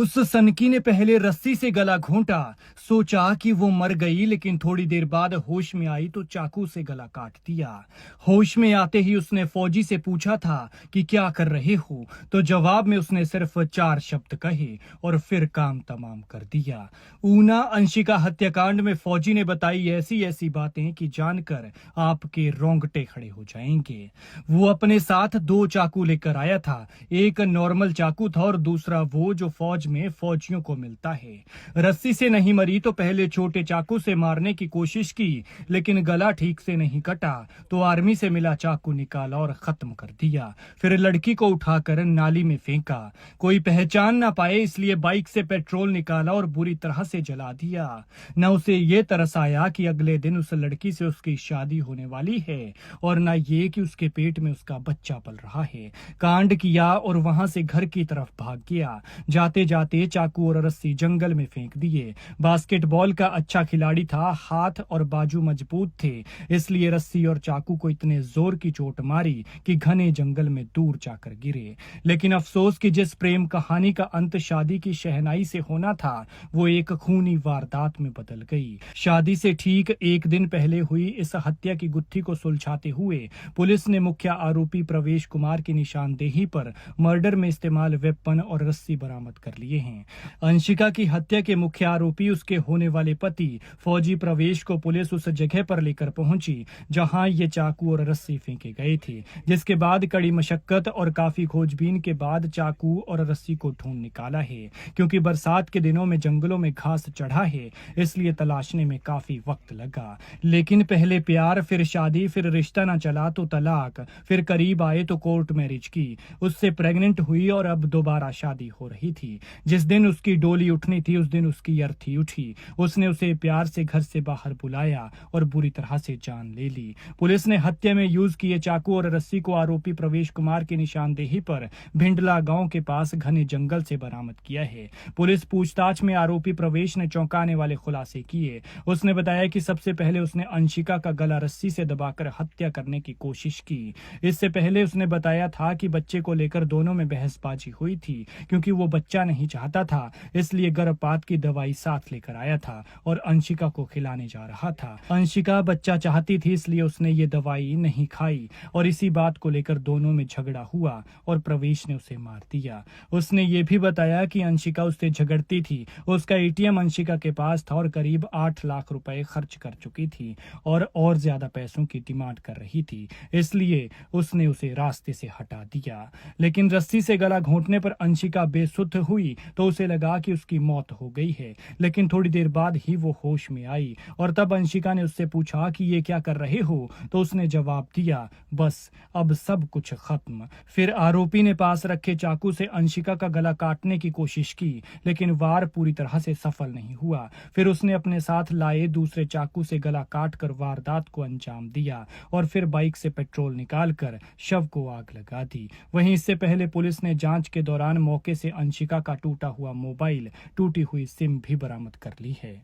उस सनकी ने पहले रस्सी से गला घोंटा। सोचा कि वो मर गई, लेकिन थोड़ी देर बाद होश में आई तो चाकू से गला काट दिया। होश में आते ही उसने फौजी से पूछा था कि क्या कर रहे हो, तो जवाब में उसने सिर्फ 4 शब्द कहे और फिर काम तमाम कर दिया। ऊना अंशिका हत्याकांड में फौजी ने बताई ऐसी ऐसी बातें कि जानकर आपके रोंगटे खड़े हो जाएंगे। वो अपने साथ 2 चाकू लेकर आया था। एक नॉर्मल चाकू था और दूसरा वो जो फौज में फौजियों को मिलता है। रस्सी से नहीं मरी तो पहले छोटे चाकू से मारने की कोशिश की, लेकिन गला ठीक से नहीं कटा तो आर्मी से मिला चाकू निकाला और खत्म कर दिया। फिर लड़की को उठाकर नाली में फेंका। कोई पहचान ना पाए इसलिए बाइक से पेट्रोल निकाला और बुरी तरह से जला दिया। न उसे ये तरस आया कि अगले दिन उस लड़की से उसकी शादी होने वाली है और न ये कि उसके पेट में उसका बच्चा पल रहा है। कांड किया और वहां से घर की तरफ भाग गया। जाते जाते चाकू और रस्सी जंगल में फेंक दिए। बास्केटबॉल का अच्छा खिलाड़ी था, हाथ और बाजू मजबूत थे, इसलिए रस्सी और चाकू को इतने जोर की चोट मारी कि घने जंगल में दूर जाकर गिरे। लेकिन अफसोस कि जिस प्रेम कहानी का अंत शादी की शहनाई से होना था वो एक खूनी वारदात में बदल गई। शादी से ठीक एक दिन पहले हुई इस हत्या की गुत्थी को सुलझाते हुए पुलिस ने मुख्य आरोपी प्रवेश कुमार की निशानदेही पर मर्डर में इस्तेमाल वेपन और रस्सी बरामद कर लिए हैं। अंशिका की हत्या के मुख्य आरोपी उसके होने वाले पति फौजी प्रवेश को पुलिस उस जगह पर लेकर पहुंची जहां ये चाकू और रस्सी फेंके गए थे, जिसके बाद कड़ी मशक्कत और काफी खोजबीन के बाद चाकू और रस्सी को ढूंढ निकाला है। क्योंकि बरसात के दिनों में जंगलों में घास चढ़ा है, इसलिए तलाशने में काफी वक्त लगा। लेकिन पहले प्यार, फिर शादी, फिर रिश्ता न चला तो तलाक, फिर करीब आए तो कोर्ट मैरिज की, उससे प्रेग्नेंट हुई और अब दोबारा शादी हो रही थी। जिस दिन उसकी डोली उठनी थी उस दिन उसकी अर्थी उठी। उसने उसे प्यार से घर से बाहर बुलाया और बुरी तरह से जान ले ली। पुलिस ने हत्या में यूज किए चाकू और रस्सी को आरोपी प्रवेश कुमार की निशानदेही पर भिंडला गांव के पास घने जंगल से बरामद किया है। पुलिस पूछताछ में आरोपी प्रवेश ने चौंकाने वाले खुलासे किए। उसने बताया कि सबसे पहले उसने अंशिका का गला रस्सी से दबाकर हत्या करने की कोशिश की। इससे पहले उसने बताया था कि बच्चे को लेकर दोनों में बहसबाजी हुई थी। क्योंकि वो बच्चा नहीं चाहता था, इसलिए गर्भपात की दवाई साथ लेकर आया था और अंशिका को खिलाने जा रहा था। अंशिका बच्चा चाहती थी, इसलिए उसने ये दवाई नहीं खाई और इसी बात को लेकर दोनों में झगड़ा हुआ और प्रवेश ने उसे मार दिया। उसने ये भी बताया कि अंशिका उससे झगड़ती थी। उसका एटीएम अंशिका के पास था और करीब 8 लाख रुपए खर्च कर चुकी थी और ज्यादा पैसों की डिमांड कर रही थी, इसलिए उसने उसे रास्ते से हटा दिया। लेकिन रस्सी से गला घोंटने पर अंशिका बेसुध हुई तो उसे लगा कि उसकी मौत हो गई है, लेकिन थोड़ी देर बाद ही वो होश में आई और तब अंशिका ने उससे पूछा कि ये क्या कर रहे हो, तो उसने जवाब दिया, बस अब सब कुछ खत्म। फिर आरोपी ने पास रखे चाकू से अंशिका का गला काटने की कोशिश की, लेकिन वार पूरी तरह से सफल नहीं हुआ। फिर उसने अपने साथ लाए दूसरे चाकू से गला काट कर वारदात को अंजाम दिया और फिर बाइक से पेट्रोल निकालकर शव को आग लगा दी। वहीं इससे पहले पुलिस ने जांच के दौरान मौके से अंशिका का टूटा हुआ मोबाइल, टूटी हुई सिम भी बरामद कर ली है।